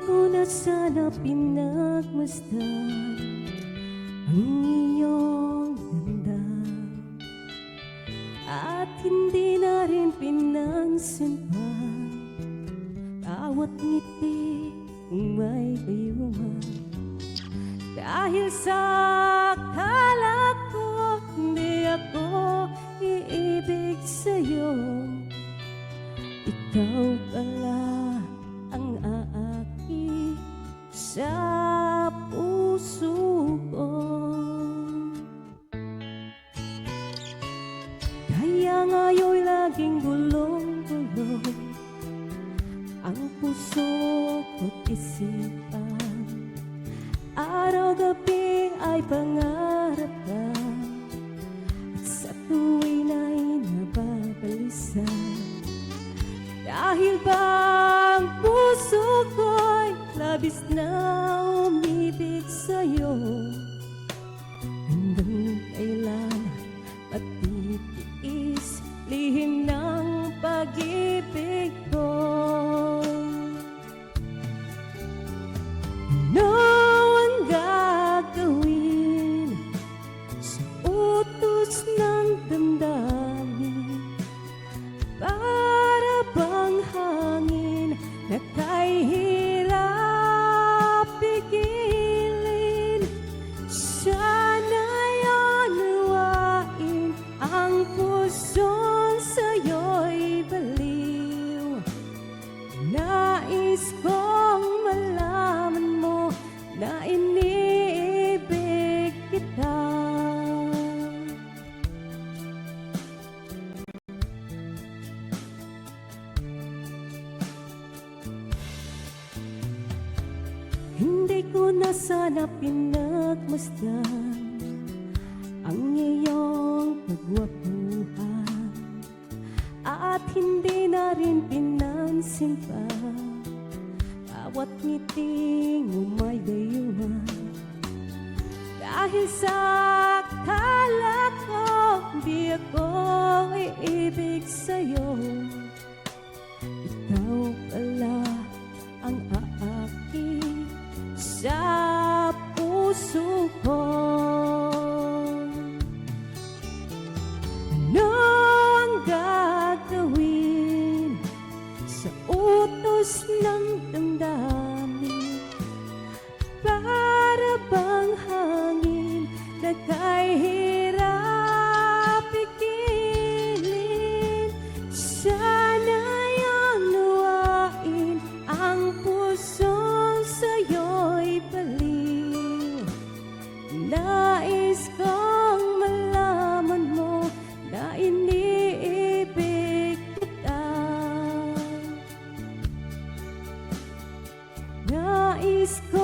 ko na sana pinagmasdan ang iyong ganda, at hindi na rin pinansin pa bawat ngiti kung may gayuma. Dahil sa akala ko hindi ako iibig sa'yo, ikaw pala ang aaki sa puso ko. Kaya ngayon'y laging gulong-gulong ang puso ko't isipan. Araw-gabi ay pangarap ka, at sa tuwin ay nababalisan. Dahil ba ang puso ko'y labis na umibig sa'yo, hanggang kailan matitiis lihim ng pag-ibig ko. Ano ang gagawin sa utos ng damdamin? Para bang hangin na kahirap pigilin? Sana'y unawain ang puso'n sa'yo'y baliw. Nais kong malaman mo na iniibig kita. Hindi ko na sana pinagmasdan ang iyong pagwapuhan, at hindi na rin pinansin pa bawat ngiting umay gayuma. Dahil sa akala ko di ako iibig sa'yo, ikaw pala ang aaki sa puso ko. Ano ang gagawin sa utos ng damdamin? Para bang hangin na kahirap pigilin? Sana'y unawain ang puso'n sa'yo'y baliw. Nais kong malaman mo na iniibig kita. Nais ko